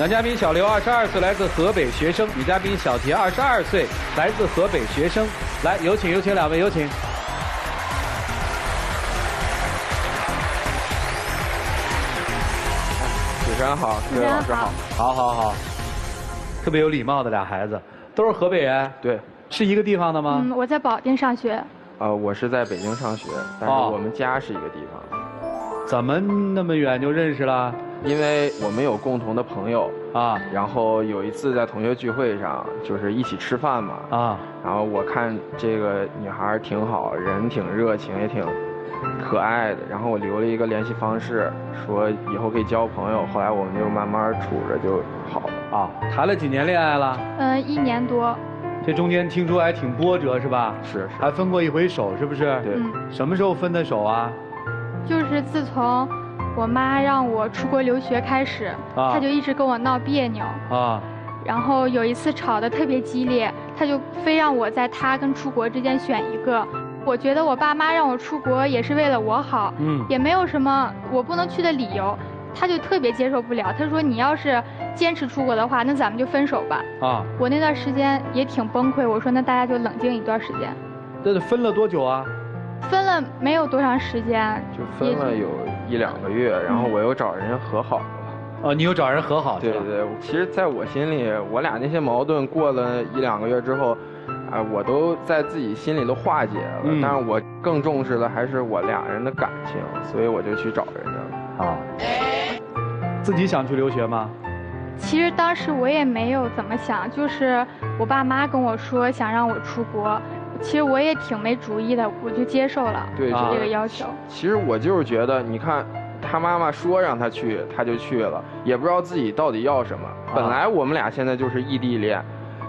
男嘉宾小刘22岁，来自河北学生；女嘉宾小田22岁，来自河北学生。来，有请两位，有请。主持人好，各位老师好，好，特别有礼貌的俩孩子，都是河北人，对，是一个地方的吗？我在保定上学。我是在北京上学，但是我们家是一个地方。怎么那么远就认识了？因为我们有共同的朋友啊，然后有一次在同学聚会上，就是一起吃饭嘛啊，然后我看这个女孩挺好，人挺热情，也挺可爱的，然后我留了一个联系方式，说以后可以交朋友。后来我们就慢慢处着就好了啊。谈了几年恋爱了？1年多。这中间听说还挺波折是吧？是，还分过一回手是不是？对。什么时候分的手啊？就是自从我妈让我出国留学开始，她就一直跟我闹别扭啊。然后有一次吵得特别激烈，她就非让我在她跟出国之间选一个。我觉得我爸妈让我出国也是为了我好，也没有什么我不能去的理由。他就特别接受不了，他说你要是坚持出国的话，那咱们就分手吧。啊，我那段时间也挺崩溃，我说那大家就冷静一段时间。这分了多久啊？分了没有多长时间，就分了有1、2个月，然后我又找人和好了。哦，你又找人和好？对，其实在我心里，我俩那些矛盾过了1、2个月之后，我都在自己心里都化解了。但是我更重视的还是我俩人的感情，所以我就去找人家了。啊。自己想去留学吗？其实当时我也没有怎么想，就是我爸妈跟我说想让我出国，其实我也挺没主意的，我就接受了这个要求。其实我就是觉得，你看他妈妈说让他去，他就去了，也不知道自己到底要什么。本来我们俩现在就是异地恋，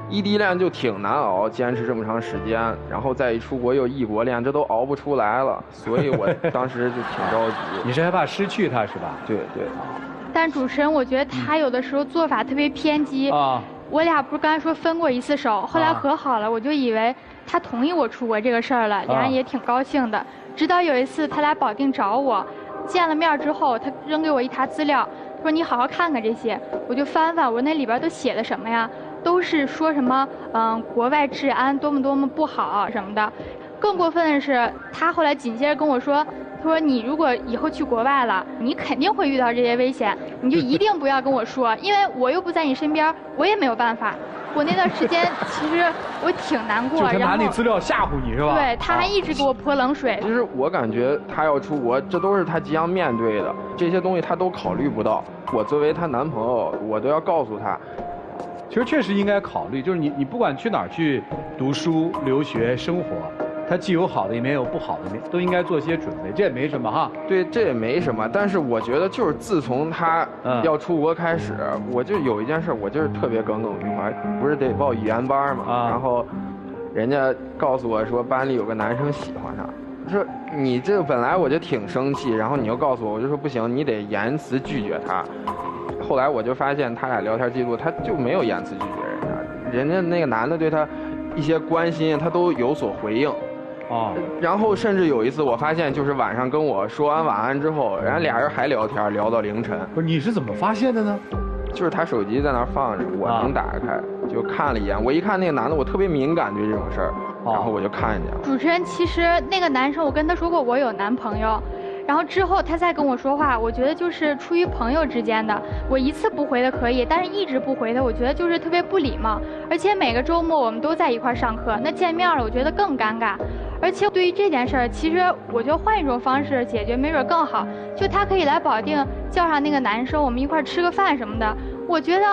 异地恋就挺难熬，坚持这么长时间，然后再一出国又异国恋，这都熬不出来了。所以我当时就挺着急。你是害怕失去他是吧？对。但主持人，我觉得他有的时候做法特别偏激啊。我俩不是刚才说分过一次手，后来和好了，我就以为他同意我出国这个事儿了，俩人也挺高兴的。直到有一次他来保定找我，见了面之后，他扔给我一沓资料，他说你好好看看这些。我就翻翻，我那里边都写的什么呀？都是说什么国外治安多么不好什么的。更过分的是，他后来紧接着跟我说。他说：“你如果以后去国外了，你肯定会遇到这些危险，你就一定不要跟我说，因为我又不在你身边，我也没有办法。”我那段时间其实我挺难过，就他拿那资料吓唬你是吧？对，他还一直给我泼冷水。其实我感觉他要出国，这都是他即将面对的，这些东西他都考虑不到。我作为他男朋友，我都要告诉他。其实确实应该考虑，就是你不管去哪儿去读书、留学、生活。它既有好的一面，也有不好的一面，都应该做些准备，这也没什么哈。对，这也没什么。但是我觉得，就是自从他要出国开始，我就有一件事，我就是特别耿耿于怀。不是得报语言班嘛？然后人家告诉我说，班里有个男生喜欢他。说你这本来我就挺生气，然后你又告诉我，我就说不行，你得严词拒绝他。后来我就发现他俩聊天记录，他就没有严词拒绝人家那个男的对他一些关心，他都有所回应。然后甚至有一次，我发现就是晚上跟我说完晚安之后，人家俩人还聊天，聊到凌晨。不是，你是怎么发现的呢？就是他手机在那儿放着，我能打开，就看了一眼。我一看那个男的，我特别敏感对这种事儿，然后我就看见了。主持人，其实那个男生，我跟他说过我有男朋友。然后之后他再跟我说话，我觉得就是出于朋友之间的，我一次不回的可以，但是一直不回的，我觉得就是特别不礼貌。而且每个周末我们都在一块上课，那见面了，我觉得更尴尬。而且对于这件事儿，其实我觉得换一种方式解决，没准更好。就他可以来保定叫上那个男生，我们一块吃个饭什么的。我觉得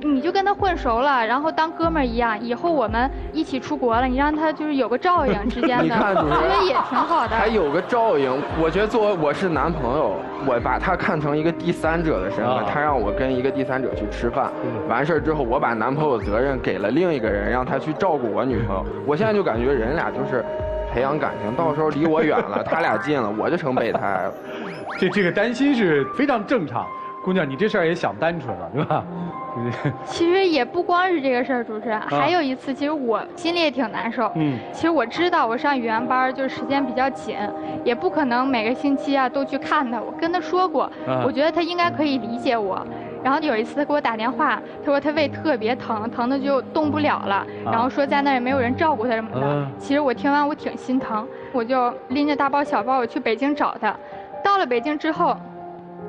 你就跟他混熟了，然后当哥们儿一样，以后我们一起出国了，你让他就是有个照应之间的，我觉得也挺好的。还有个照应，我觉得作为我是男朋友，我把他看成一个第三者的身份，他让我跟一个第三者去吃饭，完事儿之后，我把男朋友的责任给了另一个人，让他去照顾我女朋友。我现在就感觉人俩就是培养感情，到时候离我远了，他俩近了，我就成备胎了。这个担心是非常正常。姑娘，你这事儿也想单纯了，对吧？其实也不光是这个事儿，主持人，还有一次，其实我心里也挺难受。其实我知道我上语言班就是时间比较紧，也不可能每个星期都去看他。我跟他说过，我觉得他应该可以理解我。然后有一次他给我打电话，他说他胃特别疼，疼的就动不了了，然后说在那儿也没有人照顾他什么的。其实我听完我挺心疼，我就拎着大包小包我去北京找他。到了北京之后，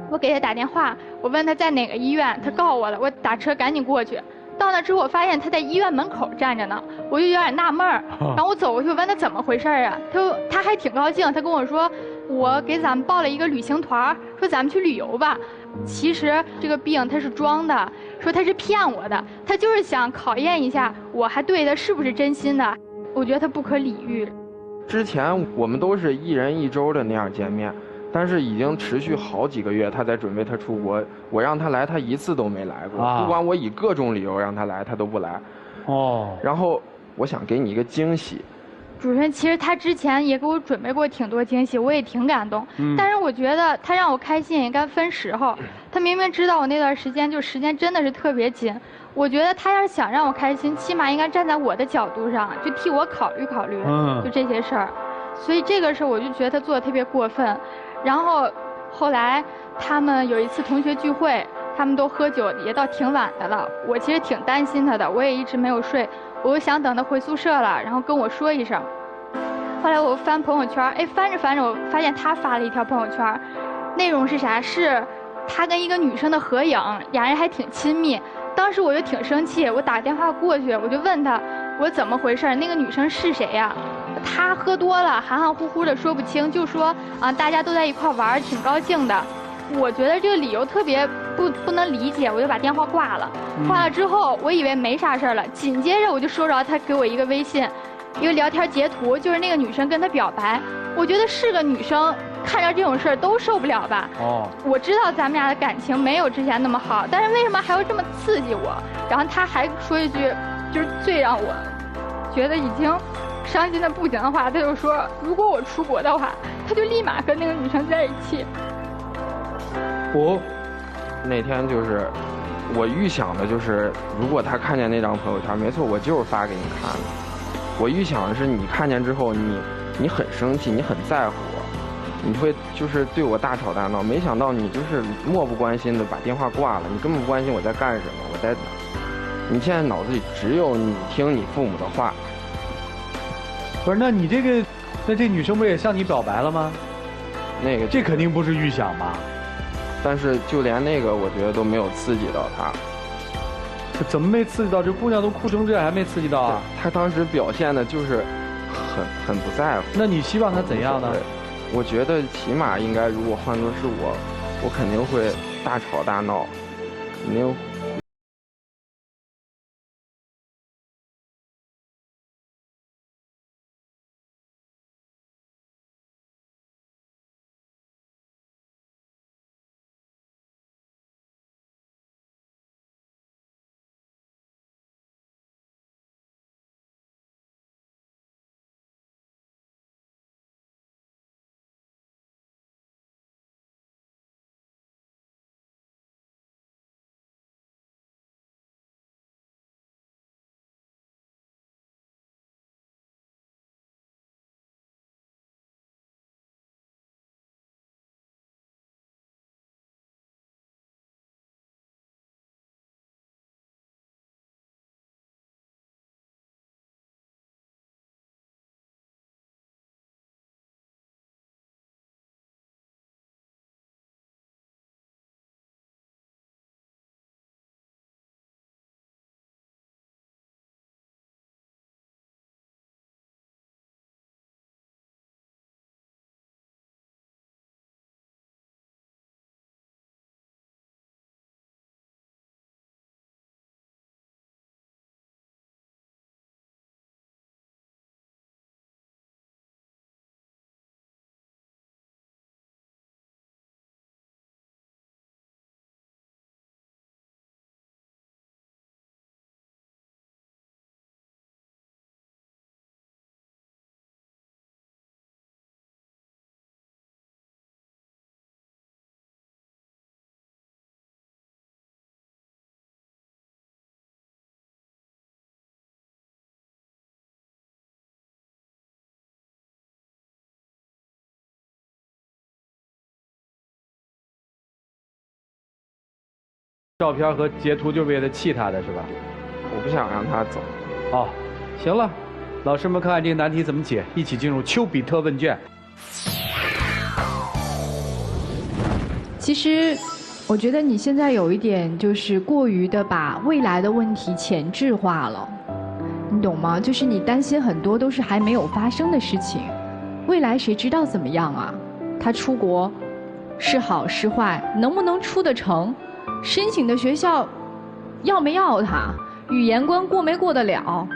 我给他打电话，我问他在哪个医院，他告我了，我打车赶紧过去。到那之后，我发现他在医院门口站着呢，我就有点纳闷儿。然后我走过去问他怎么回事啊，他还挺高兴，他跟我说我给咱们报了一个旅行团，说咱们去旅游吧。其实这个病他是装的，说他是骗我的，他就是想考验一下我还对他是不是真心的。我觉得他不可理喻。之前我们都是1人1周的那样见面。但是已经持续好几个月，他在准备他出国。我让他来，他一次都没来过。不管我以各种理由让他来，他都不来。然后我想给你一个惊喜。主持人，其实他之前也给我准备过挺多惊喜，我也挺感动。但是我觉得他让我开心也应该分时候。他明明知道我那段时间就时间真的是特别紧，我觉得他要是想让我开心，起码应该站在我的角度上，就替我考虑考虑，就这些事儿。所以这个事儿我就觉得他做的特别过分。然后后来他们有一次同学聚会，他们都喝酒，也到挺晚的了。我其实挺担心他的，我也一直没有睡。我就想等他回宿舍了，然后跟我说一声。后来我翻朋友圈，哎，翻着翻着，我发现他发了一条朋友圈，内容是啥？是他跟一个女生的合影，俩人还挺亲密。当时我就挺生气，我打电话过去，我就问他，我怎么回事？那个女生是谁呀？他喝多了，含含糊糊的说不清，就说啊，大家都在一块玩，挺高兴的。我觉得这个理由特别不能理解，我就把电话挂了。挂了之后，我以为没啥事了，紧接着我就收着他给我一个微信，一个聊天截图，就是那个女生跟他表白。我觉得是个女生，看着这种事儿都受不了吧。我知道咱们俩的感情没有之前那么好，但是为什么还要这么刺激我？然后他还说一句，就是最让我觉得已经伤心的不行的话，他就说如果我出国的话，他就立马跟那个女生在一起。那天就是我预想的，就是如果他看见那张朋友圈，没错，我就是发给你看的。我预想的是你看见之后，你很生气，你很在乎我，你会就是对我大吵大闹。没想到你就是漠不关心的把电话挂了，你根本不关心我在干什么，我在哪。你现在脑子里只有你听你父母的话。不是，那你这女生不也向你表白了吗？这肯定不是预想吧？但是就连那个，我觉得都没有刺激到她。怎么没刺激到？这姑娘都哭成这样，还没刺激到啊？她当时表现的就是很不在乎。那你希望她怎样呢？我觉得起码应该，如果换作是我肯定会大吵大闹，肯定。照片和截图就为了气他的是吧？我不想让他走。哦，行了，老师们看看这个难题怎么解，一起进入丘比特问卷。其实，我觉得你现在有一点就是过于的把未来的问题前置化了，你懂吗？就是你担心很多都是还没有发生的事情，未来谁知道怎么样啊？他出国是好是坏，能不能出得成？申请的学校要没要他？语言关过没过得了？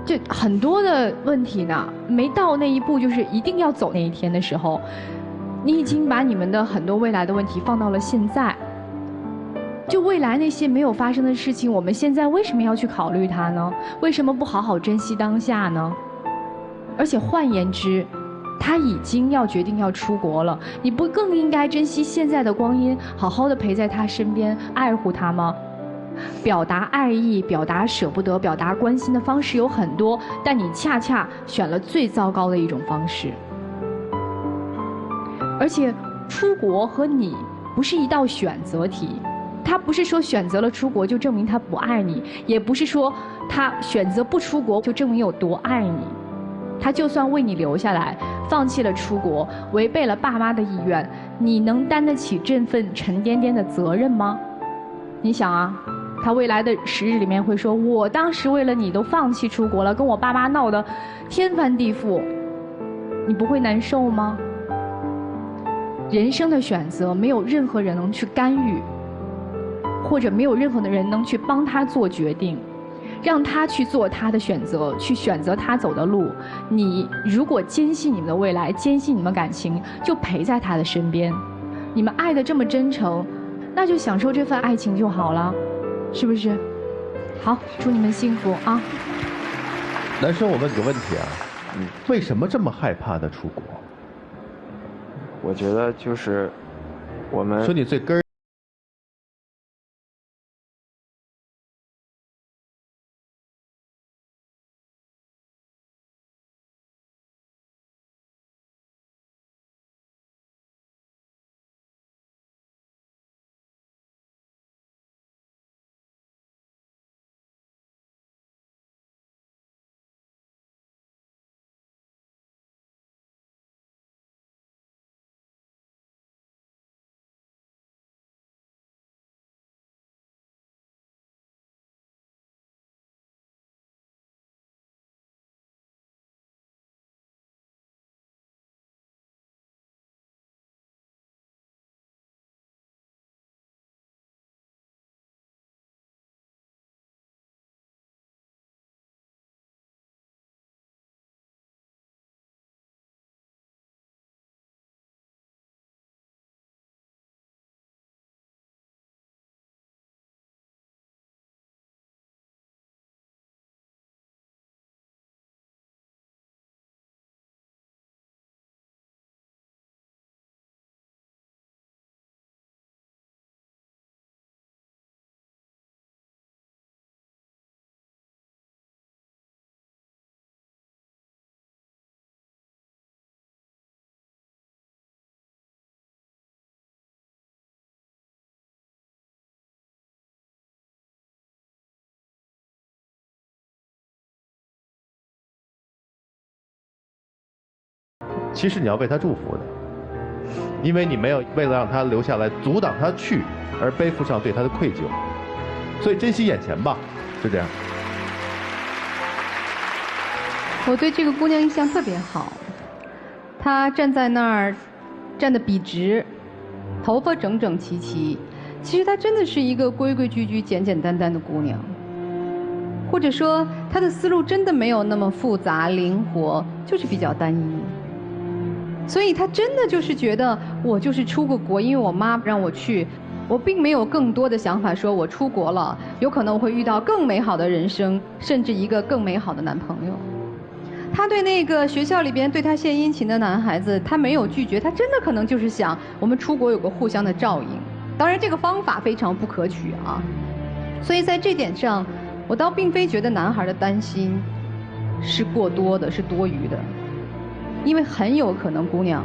就很多的问题呢，没到那一步，就是一定要走那一天的时候，你已经把你们的很多未来的问题放到了现在。就未来那些没有发生的事情，我们现在为什么要去考虑它呢？为什么不好好珍惜当下呢？而且换言之，他已经要决定要出国了，你不更应该珍惜现在的光阴，好好的陪在他身边，爱护他吗？表达爱意、表达舍不得、表达关心的方式有很多，但你恰恰选了最糟糕的一种方式。而且，出国和你不是一道选择题，他不是说选择了出国就证明他不爱你，也不是说他选择不出国就证明有多爱你。他就算为你留下来，放弃了出国，违背了爸妈的意愿，你能担得起这份沉甸甸的责任吗？你想啊，他未来的10日里面会说，我当时为了你都放弃出国了，跟我爸妈闹得天翻地覆，你不会难受吗？人生的选择没有任何人能去干预，或者没有任何的人能去帮他做决定，让他去做他的选择，去选择他走的路。你如果坚信你们的未来，坚信你们感情，就陪在他的身边。你们爱得这么真诚，那就享受这份爱情就好了，是不是？好，祝你们幸福啊！男生，我问你个问题啊，为什么这么害怕的出国？我觉得就是我们说你最根儿。其实你要为他祝福的，因为你没有为了让他留下来阻挡他去而背负上对他的愧疚，所以珍惜眼前吧，就这样。我对这个姑娘印象特别好，她站在那儿，站得笔直，头发整整齐齐，其实她真的是一个规规矩矩、简简单单的姑娘，或者说她的思路真的没有那么复杂灵活，就是比较单一。所以他真的就是觉得我就是出过国，因为我妈让我去，我并没有更多的想法，说我出国了，有可能我会遇到更美好的人生，甚至一个更美好的男朋友。他对那个学校里边对他献殷勤的男孩子，他没有拒绝，他真的可能就是想我们出国有个互相的照应。当然这个方法非常不可取啊。所以在这点上，我倒并非觉得男孩的担心是过多的，是多余的。因为很有可能，姑娘，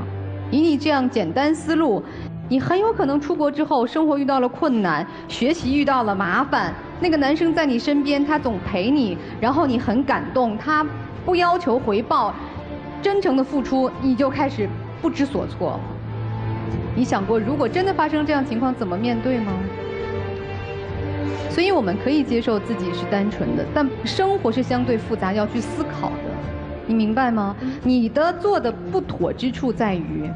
以你这样简单思路，你很有可能出国之后，生活遇到了困难，学习遇到了麻烦，那个男生在你身边，他总陪你，然后你很感动，他不要求回报，真诚的付出，你就开始不知所措。你想过，如果真的发生这样情况，怎么面对吗？所以我们可以接受自己是单纯的，但生活是相对复杂，要去思考的，你明白吗？你的做的不妥之处在于，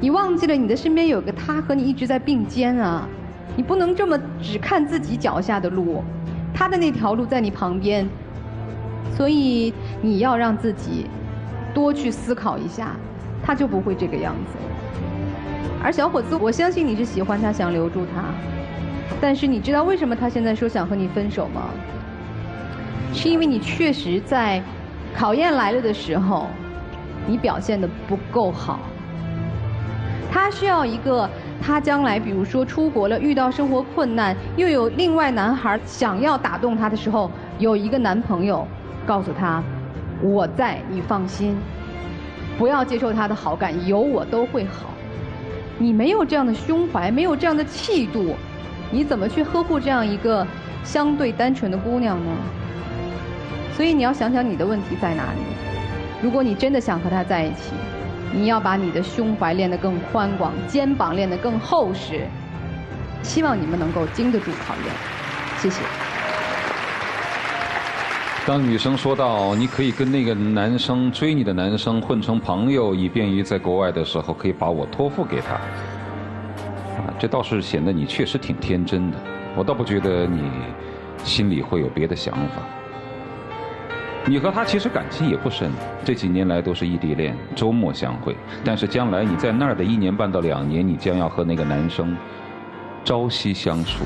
你忘记了你的身边有个他和你一直在并肩啊，你不能这么只看自己脚下的路，他的那条路在你旁边，所以你要让自己多去思考一下，他就不会这个样子。而小伙子，我相信你是喜欢他，想留住他。但是你知道为什么他现在说想和你分手吗？是因为你确实在考验来了的时候，你表现得不够好。他需要一个，他将来比如说出国了，遇到生活困难，又有另外男孩想要打动他的时候，有一个男朋友告诉他，我在，你放心，不要接受他的好感，有我都会好。你没有这样的胸怀，没有这样的气度，你怎么去呵护这样一个相对单纯的姑娘呢？所以你要想想你的问题在哪里。如果你真的想和她在一起，你要把你的胸怀练得更宽广，肩膀练得更厚实。希望你们能够经得住考验。谢谢。当女生说到你可以跟那个男生追你的男生混成朋友，以便于在国外的时候可以把我托付给他，这倒是显得你确实挺天真的。我倒不觉得你心里会有别的想法。你和他其实感情也不深，这几年来都是异地恋，周末相会。但是将来你在那儿的1年半到2年，你将要和那个男生朝夕相处，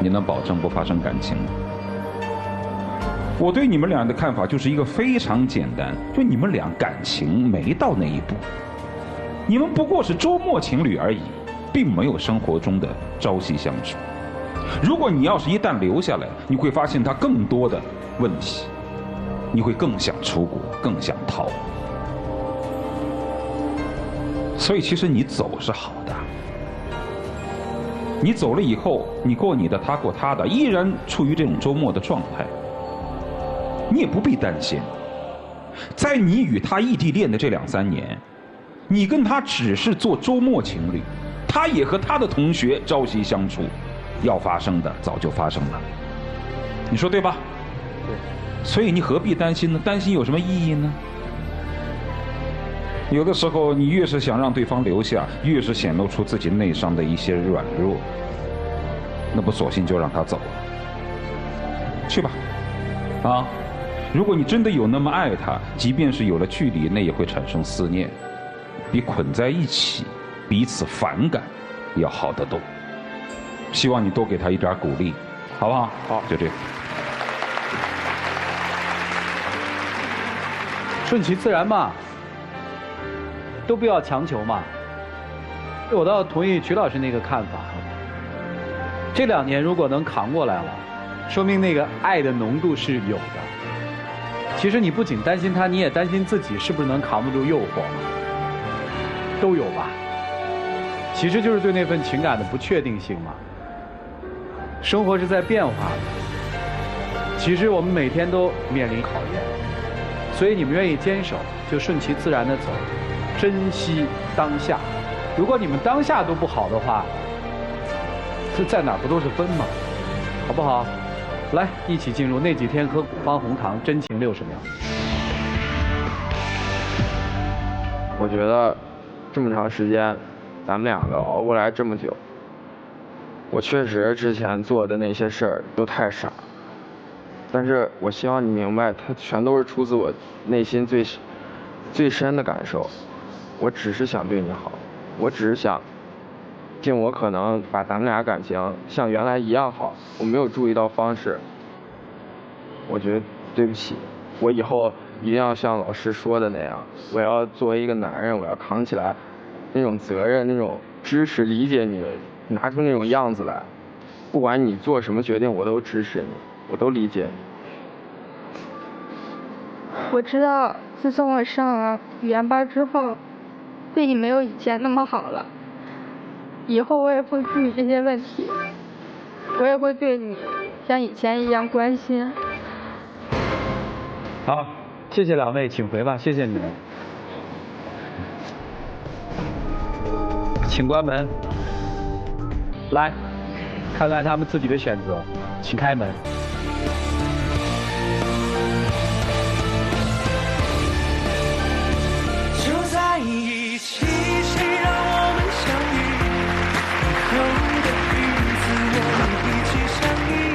你能保证不发生感情吗？我对你们俩的看法就是一个非常简单，就你们俩感情没到那一步，你们不过是周末情侣而已，并没有生活中的朝夕相处。如果你要是一旦留下来，你会发现他更多的问题，你会更想出国，更想逃。所以其实你走是好的，你走了以后，你过你的，他过他的，依然处于这种周末的状态，你也不必担心。在你与他异地恋的这2、3年，你跟他只是做周末情侣，他也和他的同学朝夕相处，要发生的早就发生了，你说对吧？对。所以你何必担心呢？担心有什么意义呢？有的时候你越是想让对方留下，越是显露出自己内伤的一些软弱，那不索性就让他走了，去吧，啊！如果你真的有那么爱他，即便是有了距离，那也会产生思念，比捆在一起彼此反感要好得多。希望你多给他一点鼓励，好不好？好，就这样。顺其自然嘛，都不要强求嘛。我倒同意曲老师那个看法。这2年如果能扛过来了，说明那个爱的浓度是有的。其实你不仅担心他，你也担心自己是不是能扛不住诱惑嘛，都有吧。其实就是对那份情感的不确定性嘛。生活是在变化的，其实我们每天都面临考验，所以你们愿意坚守，就顺其自然的走，珍惜当下。如果你们当下都不好的话，这在哪儿不都是分吗？好不好？来，一起进入那几天喝古方红糖真情60秒。我觉得这么长时间，咱们2个熬过来这么久，我确实之前做的那些事儿都太傻，但是我希望你明白，它全都是出自我内心最深的感受。我只是想对你好，我只是想尽我可能把咱们俩感情像原来一样好。我没有注意到方式，我觉得对不起，我以后一定要像老师说的那样，我要作为一个男人，我要扛起来那种责任，那种支持理解你，拿出那种样子来。不管你做什么决定，我都支持你，我都理解你。我知道自从我上了语言班之后，对你没有以前那么好了。以后我也会注意这些问题，我也会对你像以前一样关心。好，谢谢两位，请回吧，谢谢你们。请关门。来，看看他们自己的选择，请开门。